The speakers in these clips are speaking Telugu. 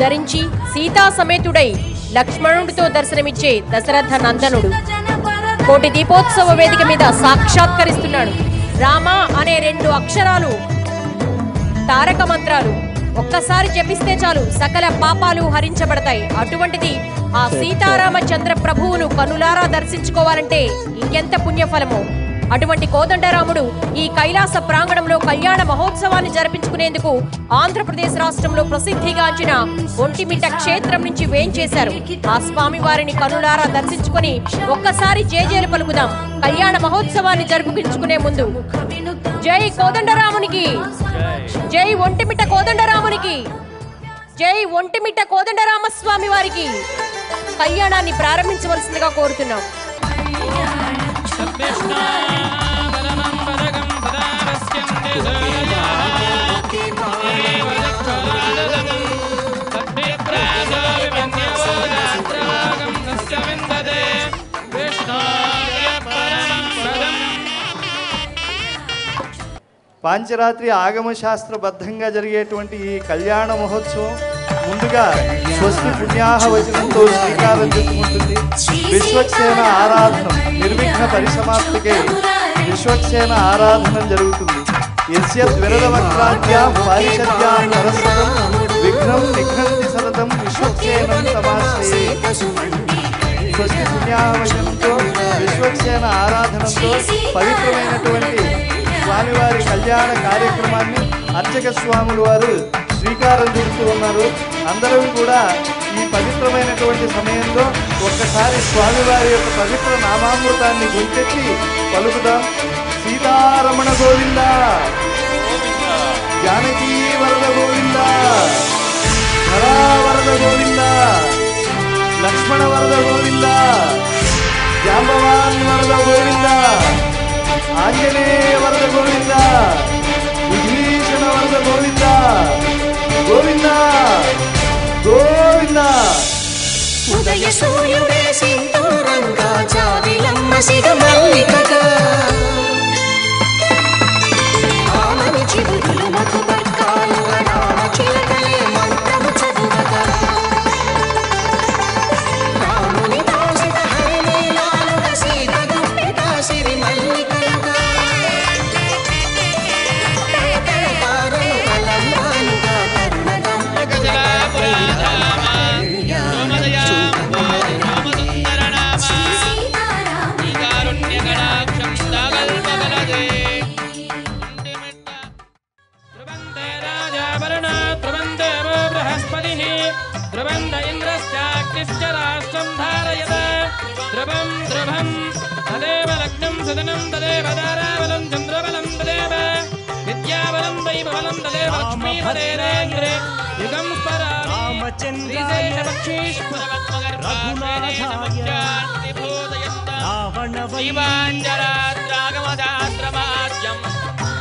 ధరించి సీతా సమేతుడై లక్ష్మణుడితో దర్శనమిచ్చే దశరథ నందనుడు కోటి దీపోత్సవ వేదిక మీద సాక్షాత్కరిస్తున్నాడు. రామ అనే 2 అక్షరాలు తారక మంత్రాలు, ఒక్కసారి జపిస్తే చాలు సకల పాపాలు హరించబడతాయి. అటువంటిది ఆ సీతారామచంద్ర ప్రభువును కనులారా దర్శించుకోవాలంటే ఇంకెంత పుణ్యఫలమో. అటువంటి కోదండరాముడు ఈ కైలాస ప్రాంగణంలో కళ్యాణ మహోత్సవాన్ని జరిపించుకునేందుకు ఆంధ్రప్రదేశ్ రాష్ట్రంలో ప్రసిద్ధిగాంచిన ఒంటిమిట్ట క్షేత్రం నుంచి వేంచేశారు. ఆ స్వామి వారిని కనులారా దర్శించుకుని ఒక్కసారి జేజేలు పలుకుదాం. కళ్యాణ మహోత్సవాన్ని జరుపుకుంచుకునే ముందు జై కోదండరామునికి, జై ఒంటిమిట్ట కోదండరామునికి, జై ఒంటిమిట్ట కోదండరామస్వామి వారికి కళ్యాణాన్ని ప్రారంభించవలసిందిగా కోరుతున్నాం. పాంచరాత్రి ఆగమ శాస్త్రబద్ధంగా జరిగేటువంటి ఈ కళ్యాణ మహోత్సవం ముందుగా స్వస్తి పుణ్యాహ వచనంతో శ్రీకారం చుట్టుకుంటుంది. విశ్వక్సేన ఆరాధనం నిర్విఘ్న పరిసమాప్తికై విశ్వక్సేన ఆరాధనం జరుగుతుంది. యస్యత్ విరదవక్రాద్యాం పారిషద్యాం నరస్వతం విఘ్నం నిఘ్నంతి సతతం విశ్వక్సేనం తమాశ్రయే. స్వస్తి పుణ్యాహ వచనంతో విశ్వక్సేన ఆరాధనంతో పవిత్రమైనటువంటి స్వామివారి కళ్యాణ కార్యక్రమాన్ని అర్చక స్వాములు వారు శ్రీకారం చుడుతూ ఉన్నారు. అందరూ కూడా ఈ పవిత్రమైనటువంటి సమయంలో ఒక్కసారి స్వామివారి యొక్క పవిత్ర నామామృతాన్ని గుర్తెచ్చి పలుకుదాం. సీతారమణ గోవింద, జానకీ వరద గోవింద, ధరావరద గోవింద, లక్ష్మణ వరద గోవింద, జాంబవాన్ వరద గోవింద, ఆంజనేయ వరద గోవింద, విభీషణ వరద గోవింద, గోవింద గోవింద. ఉదయ సూర్యుడే సింధూరంగా జాబిలమ్మ సిగమల్లికగా ఆమని చిగురులు మధుపర్కాలుగా రామ చిలకలే మంత్రము చదువగా రాముని దాసిత హరిలీలాలుగా సీత గుప్పిట సిరి మల్లికలుగా తారలు కలమ్మాలుగా కరుణగా ధ్రువంద ఇంద్రశ్చాగ్నిశ్చ రాష్ట్రం ధారయత ధ్రువం ధ్రువం తదేవ లగ్నం సదనం తదేవ తారాబలం చంద్రబలం తదేవ విద్యాబలం వైభవలం తదేవ లక్ష్మీపదేంద్రే యుగం స్మరామి శ్రీశేషపక్షీశ్వరవత్మగర్భాగమశాస్త్రమాద్యం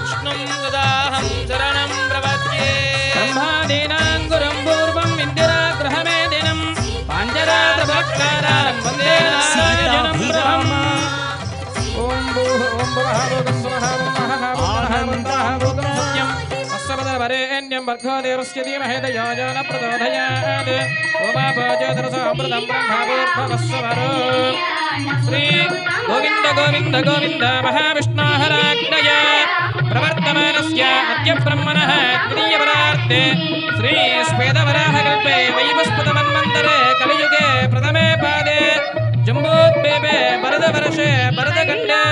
విష్ణుం సదాహం శరణం ప్రపద్యే. బ్రహ్మాదీనాం గురం పూర్వం ఇందిరాగృహమే దినం పాంచరాత్రభక్తారం వందే నారాయణం బ్రహ్మ. ఓం భూః ఓం భువః భూతం సువః భూతం సత్యం వరేణ్యం భర్గో దేవస్య ధీమహి ధియో యో న ప్రచోదయాత్. ఓమాపోజ్యోతిరసామృతం బ్రహ్మభూర్భువస్సువరో. శ్రీ గోవింద గోవింద గోవింద మహావిష్ణోహరాజ్ఞయ ప్రవర్తమానస్య అద్య బ్రహ్మణః ద్వితీయపరార్ధే శ్రీ శ్వేతవరాహకల్పే వైవస్పతమన్వంతరే కలియుగే ప్రథమే పాదే జంబోద్భీపే భరతవర్షే భరతఖण्डे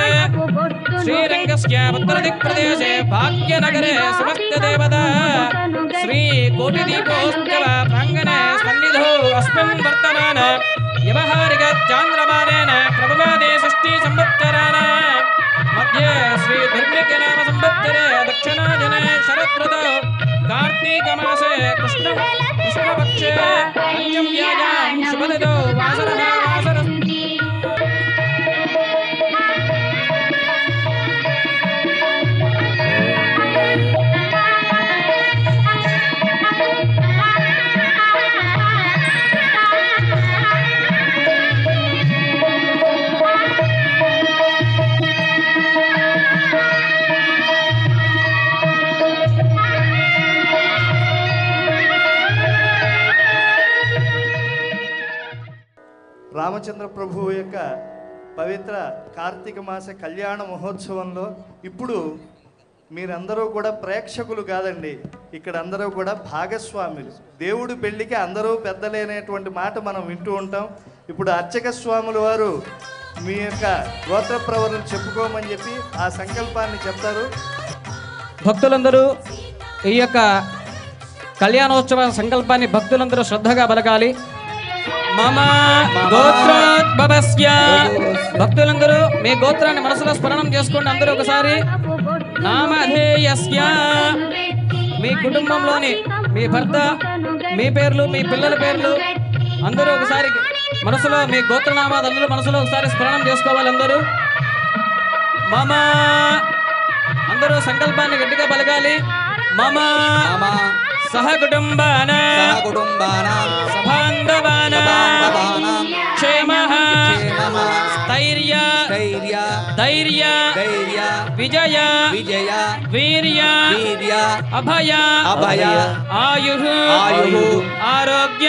श्रीरंगस्य उत्तरदिक्प्रदेशे भाग्यनगरे समस्तदेवता श्री कोटिदीपोत्सव प्रांगणे सन्निधौ अस्मिन् वर्तमान व्यवहारिक चान्द्रमानेन प्रभवादे षष्ठी संवत्सराणां मध्ये श्री धर्मिकनाम संवत्सरे दक्षिणाजने शरदृतौ कार्तीकमासे कृष्णपक्षे पंचम्यायां शुभदिनौ वासरः वासरः. రామచంద్ర ప్రభువు యొక్క పవిత్ర కార్తీక మాస కళ్యాణ మహోత్సవంలో ఇప్పుడు మీరందరూ కూడా ప్రేక్షకులు కాదండి, ఇక్కడ అందరూ కూడా భాగస్వాములు. దేవుడి పెళ్లికి అందరూ పెద్దలేనటువంటి మాట మనం వింటూ ఉంటాం. ఇప్పుడు అర్చక స్వాముల వారు మీ యొక్క గోత్ర ప్రవరణ చెప్పుకోమని చెప్పి ఆ సంకల్పాన్ని చెప్తారు. భక్తులందరూ ఈ యొక్క కళ్యాణోత్సవ సంకల్పాన్ని భక్తులందరూ శ్రద్ధగా పలకాలి. మమ గోత్రోద్భవస్య. భక్తులందరూ మీ గోత్రాన్ని మనసులో స్మరణం చేసుకోండి. అందరూ ఒకసారి నామధేయస్య. మీ కుటుంబంలోని మీ భర్త, మీ పేర్లు, మీ పిల్లల పేర్లు అందరూ ఒకసారి మనసులో మీ గోత్రనామాలు అందరూ మనసులో ఒకసారి స్మరణం చేసుకోవాలి. అందరూ మమ. అందరూ సంకల్పాన్ని గట్టిగా పలకాలి. మమ సహకుటుంబాన సబాంధవాన క్షేమః స్థైర్య ధైర్య విజయ వీర్య అభయ ఆయుః ఆరోగ్య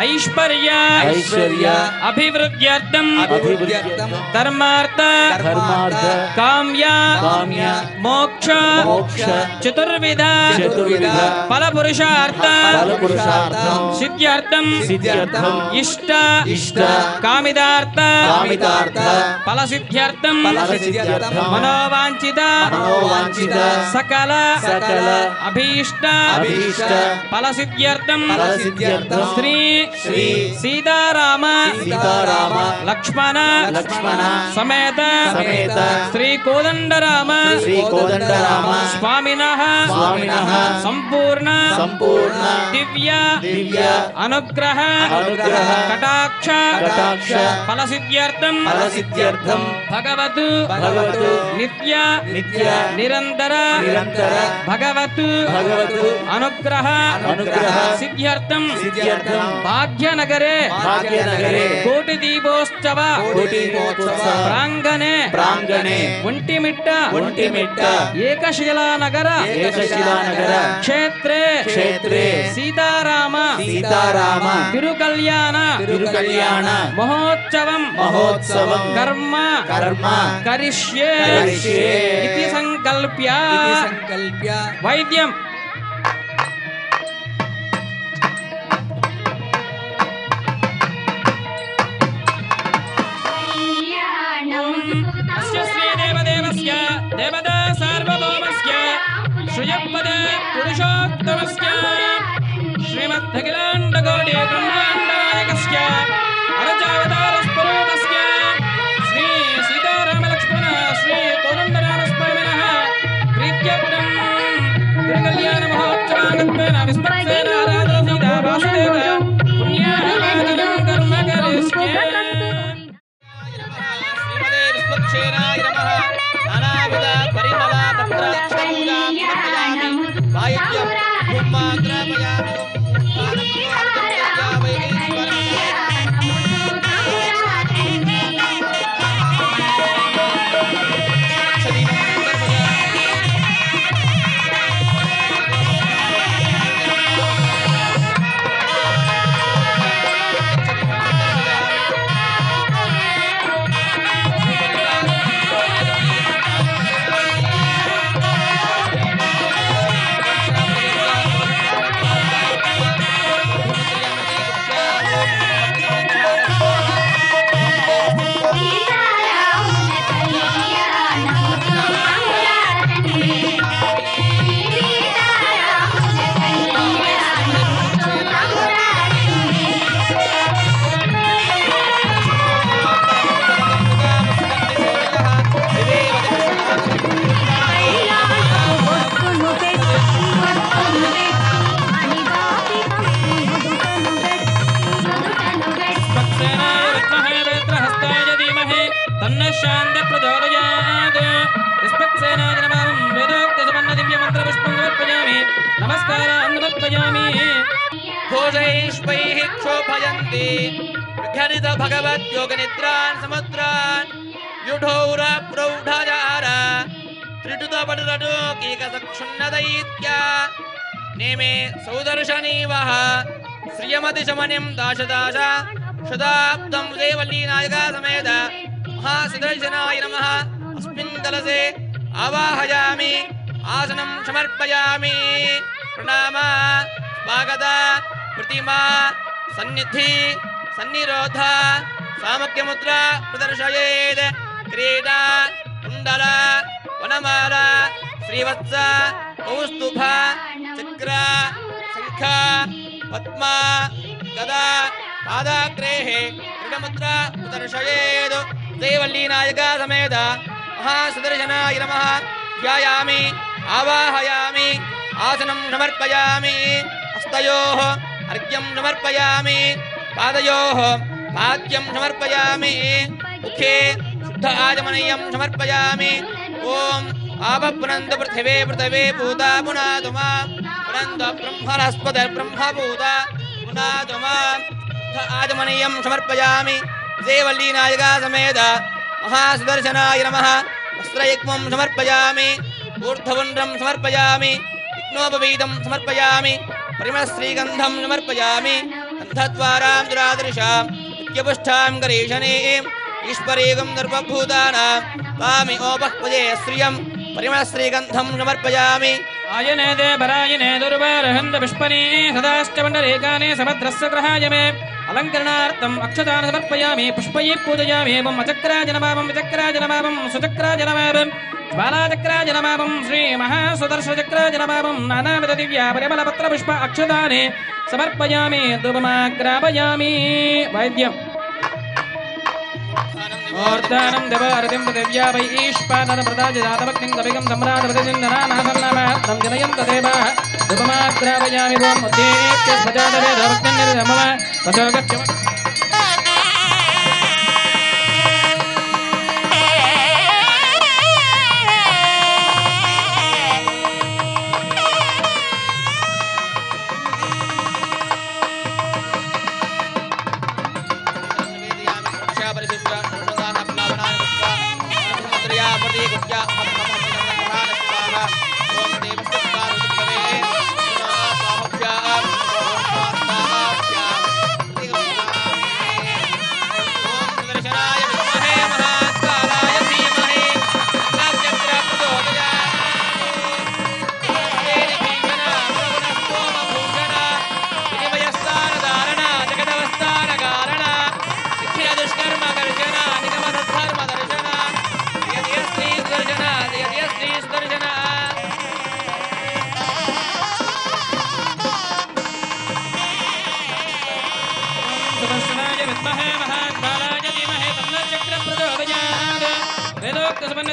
ఐశ్వర్య అభివృద్ధ్యర్థం ధర్మార్థ కామ్య మోక్ష చతుర్విధ ఫలపురుషార్థ సిద్ధ్యర్థం ఇష్ట కామిదార్థ ఫలసిద్ధ్యర్థం మనోవాంఛిత సకల అభీష్ట ఫలసిద్ధ్యర్థం శ్రీ సీతారామ లక్ష్మణ సమేత శ్రీ కోదండరామ స్వామినః సంపూర్ణ దివ్య అనుగ్రహ కటాక్ష ఫలసిద్ధ్యర్థం భగవతు నిత్య నిరంతర భగవతు అనుగ్రహ సిద్ధ్యర్థం భాగ్యనగరే కోటి దీపోత్సవ ప్రాంగణే ఒంటిమిట్ట ఏకశిలానగర క్షేత్రే సీతారామ తిరుకల్యాణ మహోత్సవం కర్మ కరిష్యే ఇతి సంకల్ప్య వైద్యం దేవతా సార్వభౌమస్య శ్రియపద పురుషోత్తమస్య శ్రీమద్దఖిలాండకోటి బ్రహ్మాండనాయకస్య అరచావతారస్వరూపస్య శ్రీ సీతారామలక్ష్మణ శ్రీ కోదండరామస్వామినః ప్రీత్యర్థం తిరుకల్యాణ మహోత్సవాంగత్వేన విస్మత్సేన ఆరాధన సీతా వాసుదేవ పుణ్యారాధనం కర్మ కరిష్యే. శ్రీమదే విస్మత్సేనాయ నమః. నానావిధ పరిమళ పత్రాక్షరూపాం సమర్పయామి. వాయిద్యం ధూమాగ్రాపయామి. घोषैष्वैः क्षोभयन्ति विघ्नित भगवद्योगनिद्रान् समुद्रान् युढौरप्रौढजार त्रिटुतपटुरटोकीकसक्षुन्नदैत्या नेमे सौदर्शनीवः श्रियमतिशमनिं दाशदाश शताब्दं देवल्लीनायका समेत महासुदर्शनाय नमः। अस्मिन् कलशे आवाहयामि, आसनं समर्पयामि। प्रणाम, स्वागत, प्रतिमा, सन्निधि, सन्निरोध, सामक्यमुद्रा प्रदर्शयेत्। क्रीडा, कुण्डल, वनमाला, श्रीवत्स, कौस्तुभ, चक्र, शंख, पद्म, गदा, पादाग्रेः दृढमुद्रा प्रदर्शयेत्। देवल्लीनायका समेत महासुदर्शनाय नमः। ध्यायामि, आवाहयामि, आसनं समर्पयामि। हस्तयोः अर्घ्यं समर्पयामि, पादयोः पाद्यं समर्पयामि, मुखे शुद्ध आचमनीयं समर्पयामि। ओम आपपुनन्द पृथिवे पृथवे भूता पुनादुमा पुनन्द ब्रह्मणस्पद ब्रह्मभूता पुनादुमा शुद्ध आचमनीयं समर्पयामि। देवल्लीनायका समेत महासुदर्शनाय नमः। वस्त्रयुग्मं समर्पयामि, ऊर्ध्वपुण्ड्रं समर्पयामि, यज्ञोपवीतं समर्पयामि, परिमलश्रीगन्धं समर्पयामि। गन्धद्वारां दुरादृशां नित्यपुष्टां गरीषणीं ईश्वरीगं सर्वभूतानां वामि ओपह्वजे श्रियं परिमलश्रीगन्धं समर्पयामि। आयने देवरायने दुर्वारहन्त पुष्पनी सदाश्च मण्डलेकानि समद्रस्य ग्रहाय मे अलङ्करणार्थम् अक्षतान् समर्पयामि। पुष्पैः पूजयामि। एवम् अचक्राजनमामं विचक्राजनमामं सुचक्राजनमामं ज्वालाचक्राजनमामं श्रीमहासुदर्शचक्राजनमामं नानाविधदिव्या परिमलपत्रपुष्प अक्षतानि समर्पयामि। धूपमाग्रापयामि। वैद्यम् मूर्धानं देवारतिं पृथिव्या वै ईश्पादनं प्रदाजिदातमग्निं कविगं सम्राटप्रतिनिन्दनानासन्नामार्थं जनयन्त देवाः। धूपमाग्रापयामि। ओं उद्दीप्य स्वजातवेदभक्तिर्निर्मम तथोगच्छम।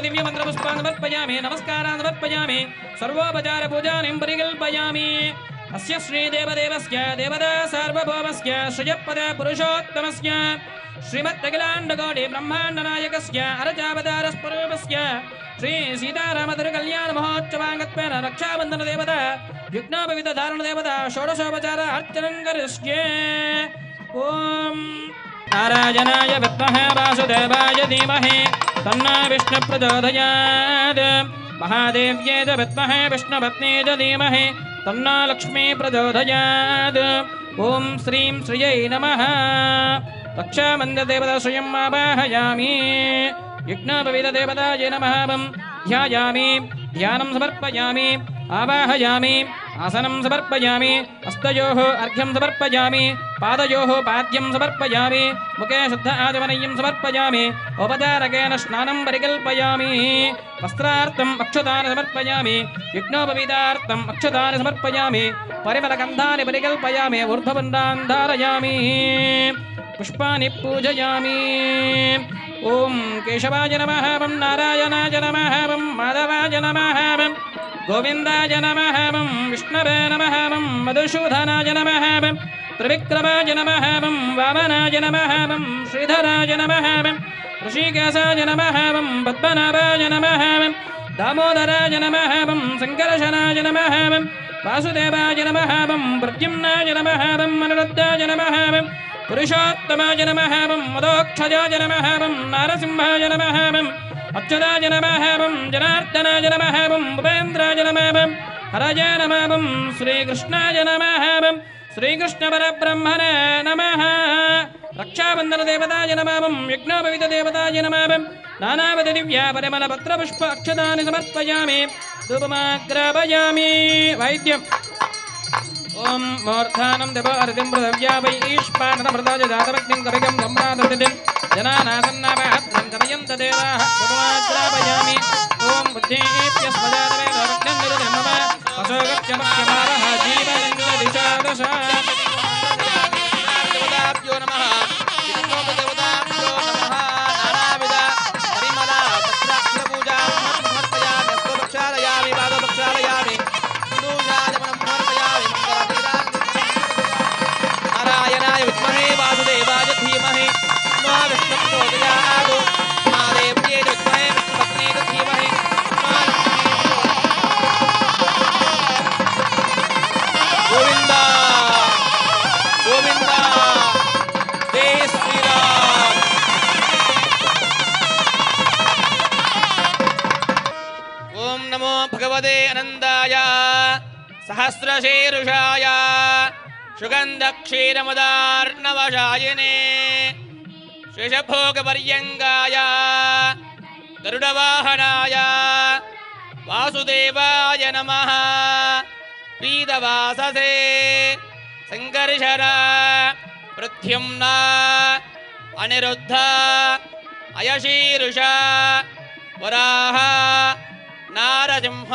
दिव्यमन्त्रपुष्पान् नमस्कारान् समर्पयामि। सर्वोपचार पूजां परिकल्पयामि। अस्य श्रीदेवदेवस्य देवता सार्वभौमस्य श्रियपद पुरुषोत्तमस्य श्रीमद्अखिलाण्डकोटि ब्रह्माण्डनायकस्य अरचावतारस्वरूपस्य श्री सीतारामतिरुकल्याण महोत्सवाङ्गत्वेन रक्षाबन्धन देवता युग्नोपवितधारण देवता षोडशोपचार अर्चनं करिष्ये। ओम नारायणाय विद्महे वासुदेवाय धीमहि तन्नो विष्णुः प्रचोदयात्। महादेव्यै च विद्महे विष्णुपत्न्यै च धीमहि तन्नो लक्ष्मीः प्रचोदयात्। ओम श्रीं श्रियै नमः। रक्षाबन्धनदेवता श्रियम् आवाहयामि। यज्ञोपवीतदेवतायै नमः ध्यायामि। ध्यानं समर्पयामि। आवाहयामि। आसनं समर्पयामि। हस्तयोः अर्घ्यं समर्पयामि। पादयोः पाद्यं समर्पयामि। मुखे शुद्ध आचमनीयं समर्पयामि। उपचारकेन स्नानं परिकल्पयामि। वस्त्रार्थम् अक्षतानि समर्पयामि। यज्ञोपवीतार्थम् अक्षतानि समर्पयामि। परिमलगन्धानि परिकल्पयामि। ऊर्ध्वपुण्डान् धारयामि। पुष्पाणि पूजयामि। ओम केशवाय नमः। नारायणाय नमः। माधवाय नमः। गोविन्दाय नमः। विष्णवे नमः। मधुसूदनाय नमः। त्रिविक्रमाय नमः। वामनाय नमः। श्रीधराय नमः। ऋषिकेशाय नमः। पद्मनाभाय नमः। दामोदराय नमः। संकर्षणाय नमः। वासुदेवाय नमः। प्रद्युम्नाय नमः। अनिरुद्धाय नमः। पुरुषोत्तमाय नमः। मदोक्षजाय नमः। नारसिंहाय नमः। अच्युताय नमः। जनार्दनाय नमः। भूपेन्द्राय नमः। हरये नमः। श्रीकृष्णाय नमः। श्रीकृष्णपरब्रह्मणे नमः। రక్షాబంధన దేవతాయ నమః యజ్ఞోపవిత దేవతాయ నమః నానావిధ దివ్య పరిమళ పత్ర పుష్ప అక్షతాని సమర్పయామి ధూపమాగ్రాపయామి వైద్యం ఓం మూర్ధానం దేవ అర్ధిం పృథవ్యా వై ఈష్పానమృతాయ జాతమగ్నిం కవిగం సంప్రాదతిం జనానాసన్నాభాత్రం కరయంత దేవాః ధూపమాగ్రాపయామి ఓం బుద్ధేభ్యస్మదాదవే దర్శనం నిరతం మమ అశోకత్యమక్యమారః జీవనంద దిశాదశ దేవతాభ్యో నమః దేవతాభ్యో నమః నానావిధ పరిమళ పత్రాక్షర పూజా సమర్పయామి అస్తోపక్షాలయామి పాదోపక్షాలయామి హిందూజాయమనం సమర్పయామి నారాయణాయ విద్మహే వాసుదేవాయ ధీమహి తన్నో విష్ణుః ప్రచోదయాత్ మహాదేవ్యై విద్మహే విష్ణుపత్న్యై ధీమహి గోవింద గోవింద జై శ్రీరామ్ ఓం నమో భగవతే అనందాయ సహస్రశీర్షాయ సుగంధక్షీరముదార్ణవశాయినే శేషభోగపర్యంగాయ గరుడవాహనాయ వాసుదేవాయ నమః పీతవాససే సంకర్షణ ప్రద్యుమ్న అనిరుద్ధ అయశీరుష వరాహ నారసింహ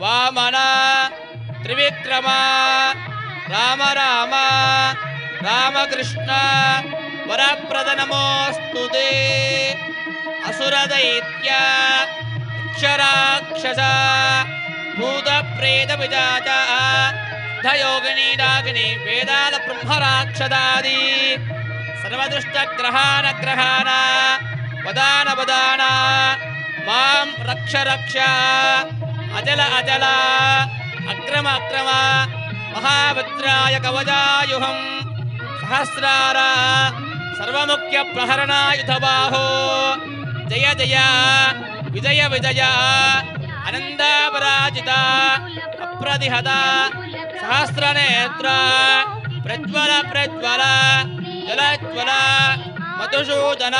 వామన త్రివిక్రమ రామ రామ రామకృష్ణ వరప్రద నమోస్తుతే అసురదైత్య అక్షరాక్షస భూత ప్రేత విజాత యోగిని డాగిని వేదాల బ్రహ్మరాక్షదాది సర్వదృష్ట గ్రహాన గ్రహాన వదాన వదాన మాం రక్ష రక్ష అజల అజల అక్రమ అక్రమ మహాభద్రాయ కవచాయుహం సహస్రార సర్వముఖ్య ప్రహరణాయుధబాహో జయ జయ విజయ విజయ అనందాపరాజిత అప్రతిహత సహస్రనేత్ర ప్రజ్వల ప్రజ్వల జలజ్వల మధుసూదన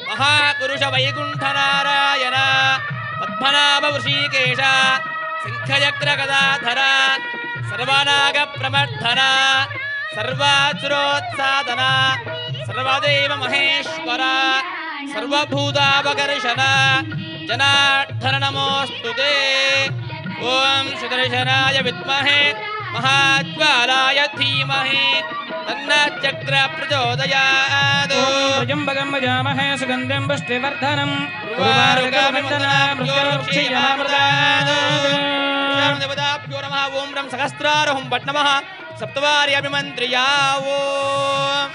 మహాపురుష వైకుంఠనారాయణ పద్మనాభ వృషీకేశ శంఖచక్ర గదాధర సర్వనాగ ప్రమర్ధన సర్వాసురోత్సాదన సర్వదేవ మహేశ్వర సర్వభూతాపకర్షణ జనార్దన నమోస్తుతే ఓం సుదర్శనాయ విద్మహే మహాజ్వాలాయ ధీమహి తన్నచక్ర ప్రచోదయాత్ త్రయంబకం భజామహే సుగంధిం పుష్టివర్ధనం దేవతాభ్యో నమః ఓం రం సహస్రారహం భట్ నమః సప్తవారి అభిమంత్రియా ఓం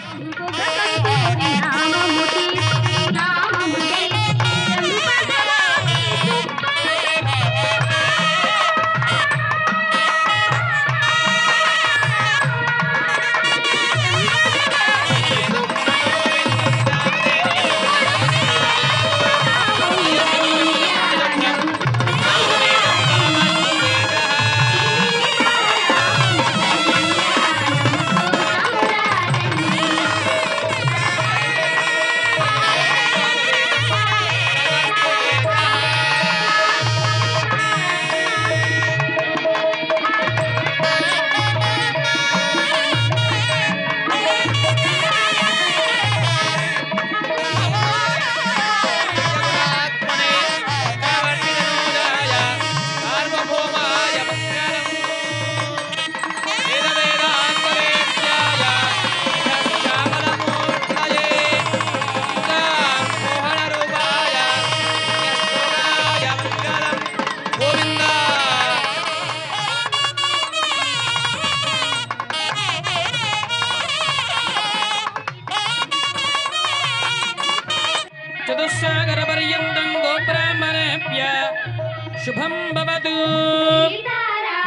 శుభం భవతు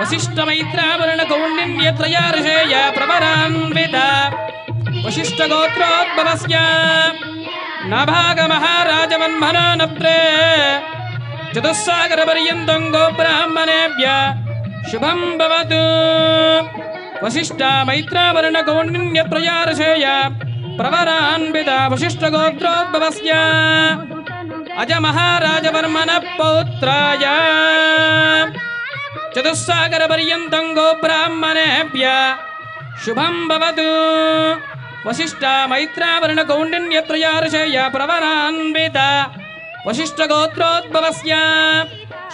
వశిష్ఠమైత్రావరణ కౌండిన్యత్రయార్షేయ ప్రవరాన్విత వశిష్ఠగోత్రోద్భవస్య నభాగమహారాజవన్మనానప్రే చతుస్సాగరపర్యంతం గోబ్రాహ్మణేభ్య శుభం భవతు వశిష్ఠమైత్రావరణ కౌండిన్యత్రయార్షేయ प्रवरान्वित वशिष्ठगोत्रोद्भवस्य अजमहाराजवर्मणः पौत्राय चतुस्सागरपर्यन्तं गोब्राह्मणेभ्यः शुभं भवतु। वसिष्ठा मैत्रावरणकौण्डिन्यत्रयार्षय प्रवरान्वित वसिष्ठगोत्रोद्भवस्य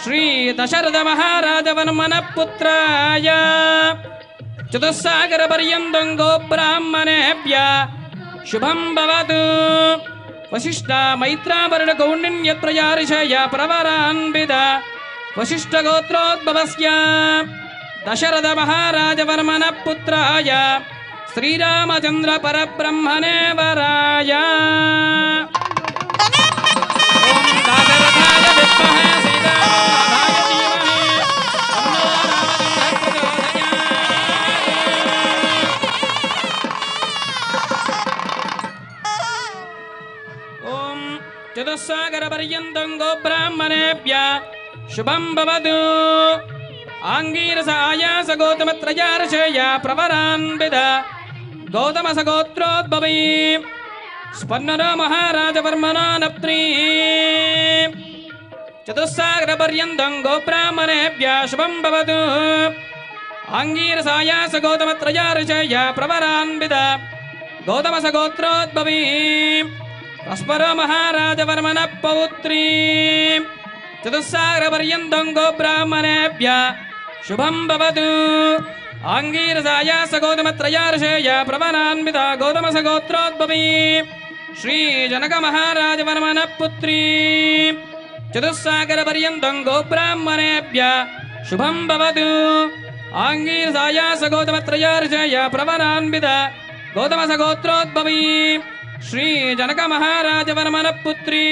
श्री दशरथमहाराजवर्मणः पुत्राय चतुस्सागरपर्यन्तं गोब्राह्मणेभ्यः शुभं भवतु। वसिष्ठा मैत्रावरणकौण्डिन्यत्रयार्षय प्रवरान्वित वसिष्ठगोत्रोद्भवस्य दशरथमहाराजवर्मणः पुत्राय श्रीरामचन्द्र परब्रह्मणे वराय ओम दाशरथाय विद्महे सीतारामाय धीमहि तन्नो रामचन्द्रः प्रचोदयात्। ओम चतुस्सागरपर्यन्तं गोब्राह्मणेभ्यः शुभं भवतु। आंगीरसायास गौतमत्रयार्षय प्रवरान्वित गौतमसगोत्रोद्भवी स्पन्नरो महाराजवर्मणो नप्त्री चतुस्सागरपर्यन्तं गोब्राह्मणेभ्यः शुभं भवतु। आंगीरसायास गौतमत्रयार्षय प्रवरान्वित गौतमसगोत्रोद्भवी स्पन्नरो महाराजवर्मणः पौत्री चतुस्सागरपर्यन्तं गोब्राह्मणेभ्यः शुभं भवतु। आंगीरसायास गौतमत्रयार्षय प्रवरान्वित गौतमसगोत्रोद्भवी श्रीजनकमहाराजवर्मणः पुत्री चतुस्सागरपर्यन्तं गोब्राह्मणेभ्यः शुभं भवतु। आंगीरसायास गौतमत्रयार्षय प्रवरान्वित गौतमसगोत्रोद्भवी श्रीजनकमहाराजवर्मणः पुत्री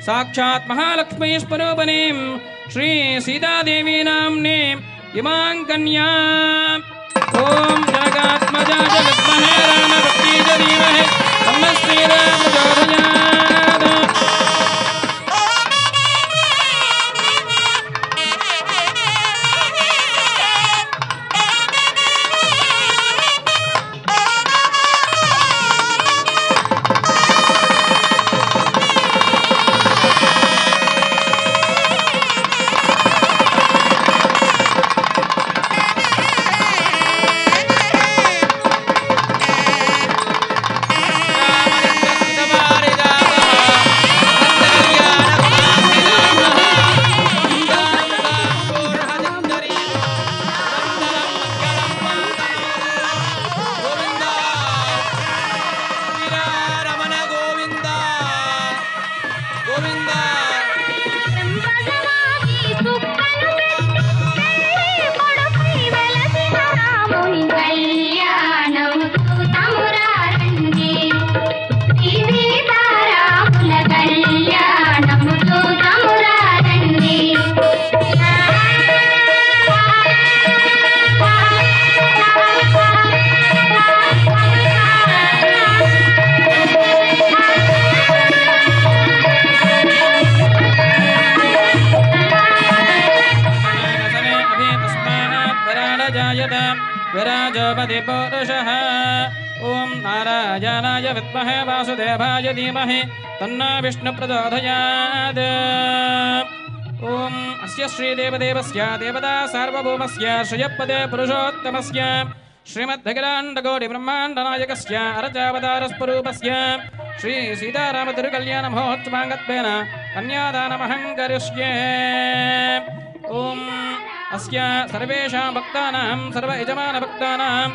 साक्षात् महालक्ष्मी स्वरूपिणीं श्री सीतादेवी नाम्नीं इमां कन्या ओम जनकात्मजाय विद्महे रामभक्तिय धीमहि तन्नः श्रीरामः प्रचोदयात्। विराजपति पौरुषः ओम नारायणाय विद्महे वासुदेवाय धीमहि तन्नो विष्णुः प्रचोदयात्। ओम अस्य श्रीदेवदेवस्य देवता सार्वभौमस्य श्रियपदे पुरुषोत्तमस्य श्रीमद्भगिराण्डकोटिब्रह्माण्डनायकस्य अरचावतारस्वरूपस्य श्री सीतारामतिरुकल्याण महोत्सवाङ्गत्वेन कन्यादानमहं करिष्ये। ओम अस्य सर्वेषां भक्तानां सर्व यजमानभक्तानां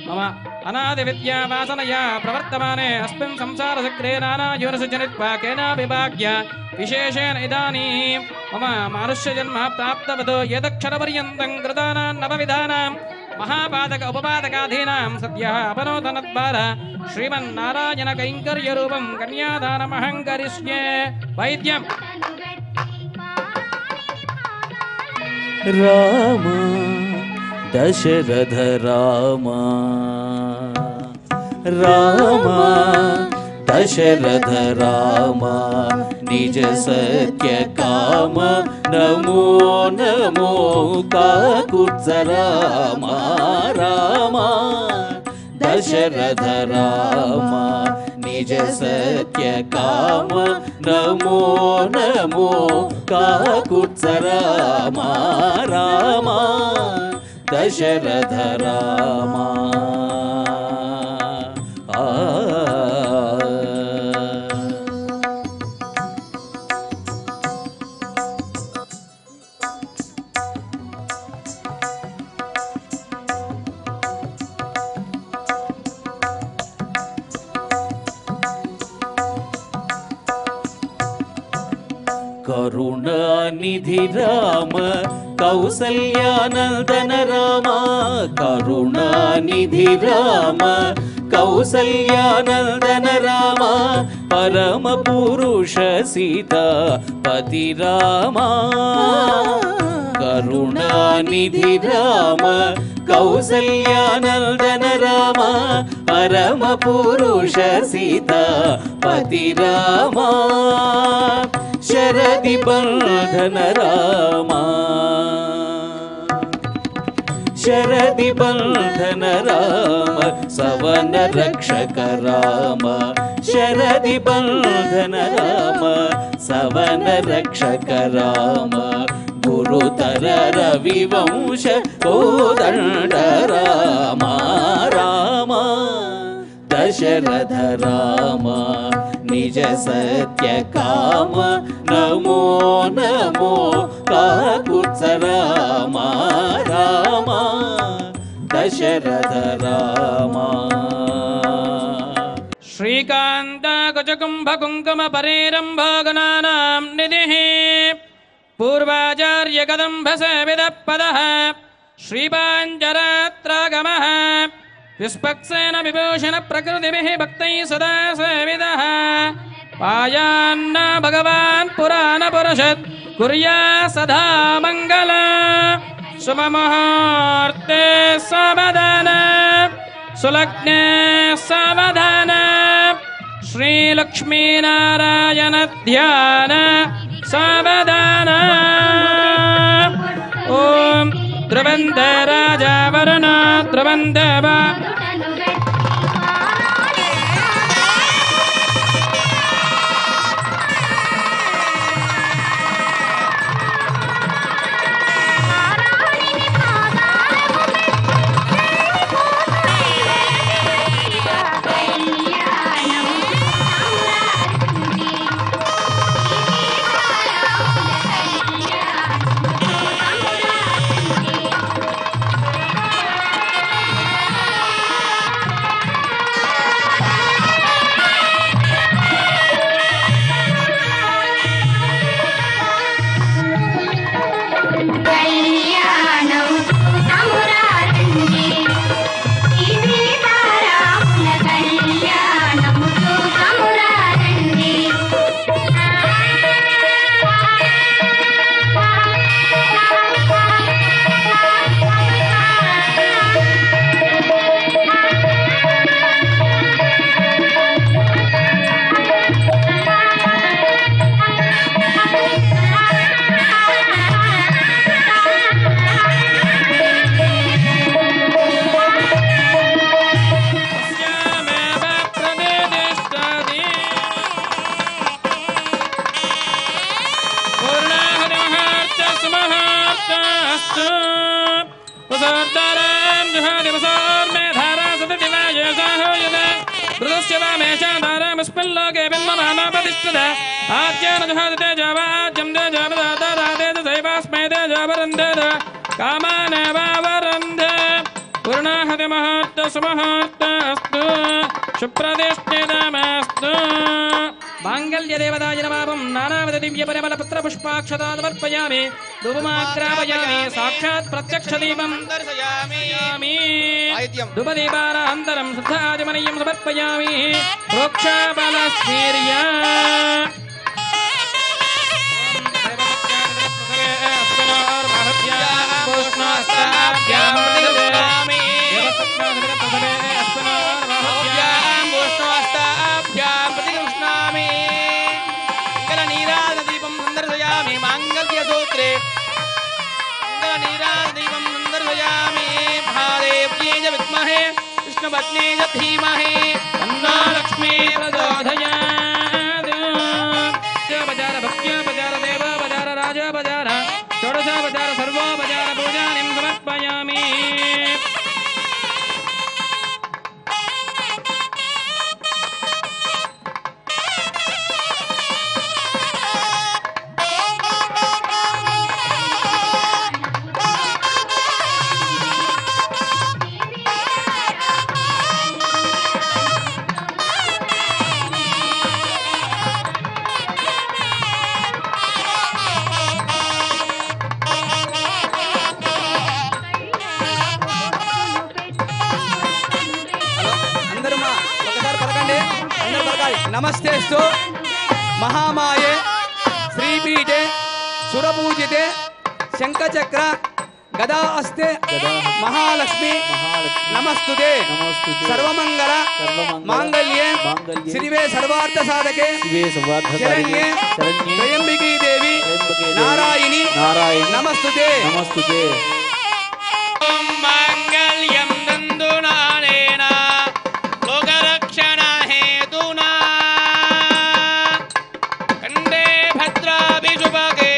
मम अनादिविद्यावासनया प्रवर्तमाने अस्मिन् संसारचक्रे नानायोनिषु केनापि भाग्य विशेषेण इदानीं मम मानुष्यजन्म प्राप्तवतो यदक्षरपर्यन्तं कृतानां नवविधानां महापादक उपपादकाधीनां सद्यः अपनोदनद्वारा श्रीमन्नारायणकैङ्कर्यरूपं कन्यादानमहं करिष्ये। वैद्यं राम दशरथ राम राम दशरथ राम निज सत्य काम नमो नमो काकुत्स राम राम दशरथ राम निज सत्य काम नमो नमो काकुत्स राम राम दशरथ राम करुणानिधि राम कौसल्यानंदन राम करुणानिधि राम कौसल्यानंदन राम परम पुरुष सीता पति राम करुणानिधि राम कौसल्यानंदन राम परम पुरुष सीता पति राम शरदि बंधन राम शरदि बंधन राम सवन रक्षक राम शरदि बंधन राम सवन रक्षक राम गुरुतर रविवंश कोदंड राम राम दशरथ राम निज सत्य काम नमो नमो काकुत्स राम राम दशरथ राम श्रीकांत कुचकुंभ कुंकुम परेरंभ गणानां निधिः पूर्वाचार्य कदंभ सेवित पदः श्रीपांचरात्रागमः विस्पक्सेन विभूषण प्रकृतिभिः भक्तैः सदा सेवितः पायान्न भगवान् पुराण पुरुषत् कुर्या सदा मंगल शुभमुहूर्ते सावधान सुलग्ने सावधान श्रीलक्ष्मीनारायण ध्यान सावधान ओम ध्रुवन्त राजा वरुण ध्रुवन्त वा शुप्रदिष्टितमस्तु मांगल्यदेवताय नमः नानाविध दिव्य परिमल पुत्र पुष्पाक्षतां समर्पयामि धूपमाग्रापयामि साक्षात् प्रत्यक्ष दीपं दर्शयामि धूपदीपानान्तरं शुद्धादिमनीयं समर्पयामि प्रोक्षाबलस्वीर्य विष्णुपत्नी च धीमहि तन्नो लक्ष्मी प्रचोदयात्। बजार भक्त्या बजार देव बजार राज बजार षोडश बजार सर्व बजार पूजानिं समर्पयामि। नमस्तेस्तु महामाये श्रीपीठे सुरपूजिते शंखचक्र गदा अस्ते महालक्ष्मी नमस्तुते सर्वमंगल मांगल्ये श्रीवे सर्वार्थ साधके शरण्ये त्र्यंबिकी देवी नारायणी नमस्तुते मांगल्यं दन्दुनानेन लोकरक्षण हेतुना कंडे भद्राभिषुभगे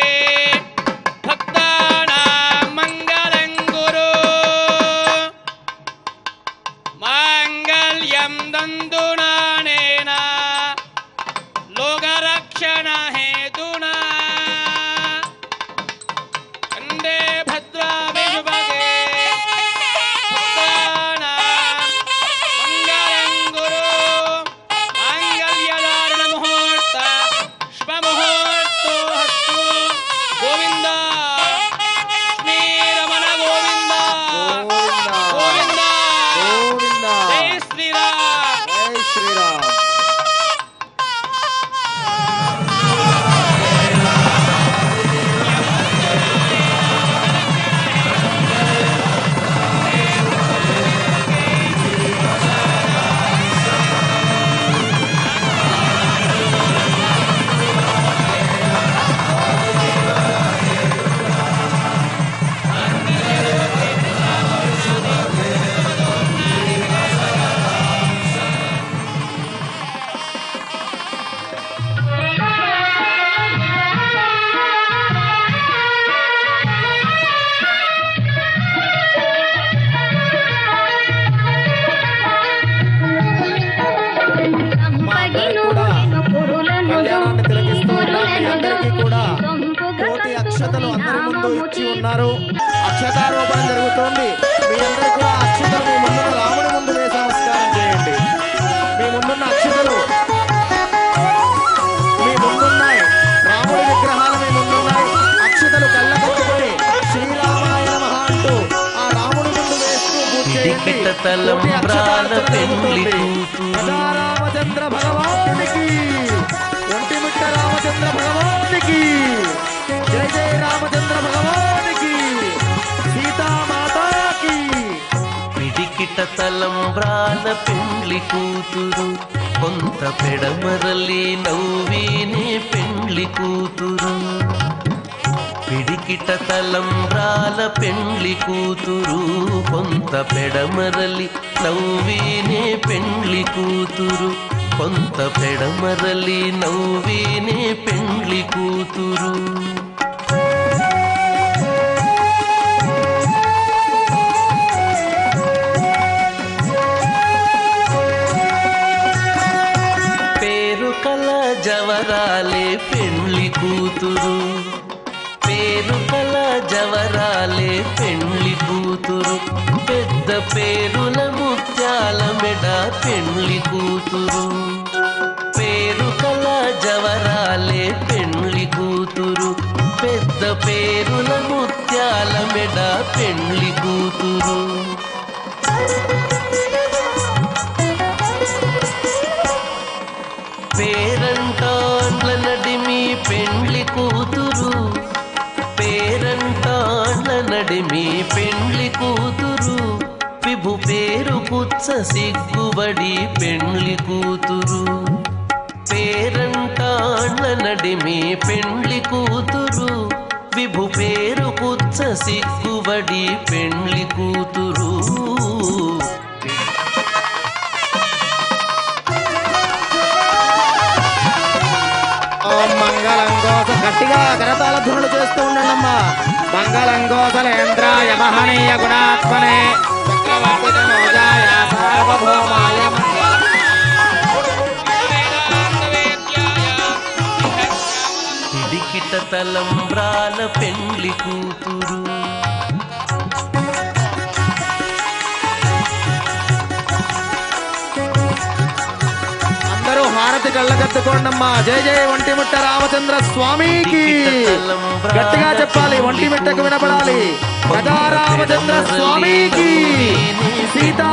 भक्तानां मंगलं कुरु। मांगल्यं दन्दुनानेन लोकरक्षण हेतुना कंडे भद्राभिषुभगे అక్షతారోపణ జరుగుతోంది. మీ అందరూ కూడా అక్షతలు మీ ముందున్న రాముడి ముందు వేసి నమస్కారం చేయండి. మీ ముందున్న అక్షతలు మీ ముందున్నాయి, రాముడి విగ్రహాలు మీ ముందున్నాయి. అక్షతలు కళ్ళ కట్టుకొని శ్రీరామాయ నమః అంటూ ఆ రాముడి ముందు వేస్తూ పూజ చేయండి. రామచంద్ర భగవానికి, ఒంటిమిట్ట రామచంద్ర భగవానికి, జయ జయ రామచంద్ర భగవానికి, సీతామాతాకి. పిడికిట తలంబ్రాల పెండ్లి కూతురు, కొంత పెడమరలి నవ్వినే పెండ్లి కూతురు. పిడికిట తలంబ్రాల పెండ్లి కూతురు, కొంత పెడమరలి నవ్వినే పెండ్లి కూతురు. కొంత పెడమరలి నవ్వినే పెండ్లి కూతురు. పేరు కల జవరాలే పెండ్లి కూతురు, పేరు కల జవరాలే పెండ్లి కూతురు. పెద్ద పేరుల ముత్యాల మెడ పెండ్లి కూతురు. పేరు కల జవరాలే పెండ్లి కూతురు, పెద్ద పేరుల ముత్యాల మెడ పెండ్లి కూతురు. పేరంటాండ్ల నడిమి పెండ్లి కూతురు, పేరంటాండ్ల నడిమి పెండ్లి కూతురు. విభు పేరు కుచ్చ సిగ్గుబడి పెండ్లి కూతురు. పేరంటాండ్ల నడిమి పెండ్లి కూతురు. విభు పేరు కుచ్చ సిగ్గుబడి పెండ్లి కూతురు. గట్టిగా కరతాళ ధ్వనులు చేస్తూ ఉండండి అమ్మా. మంగళం గోసలేంద్రాయ మహనీయ గుణాత్మనే చక్రవర్తి తనోజాయ సార్వభౌమాయ పిడికిట తలంబ్రాల పెండ్లి కూతురు అందరూ హారతి కళ్ళగత్తుకోండమ్మా. జయ జయ ఒంటిమిట్ట రామచంద్ర స్వామికి గట్టిగా చెప్పాలి, ఒంటిమిట్టకు వినపడాలి. గదా రామచంద్ర స్వామికి, సీతా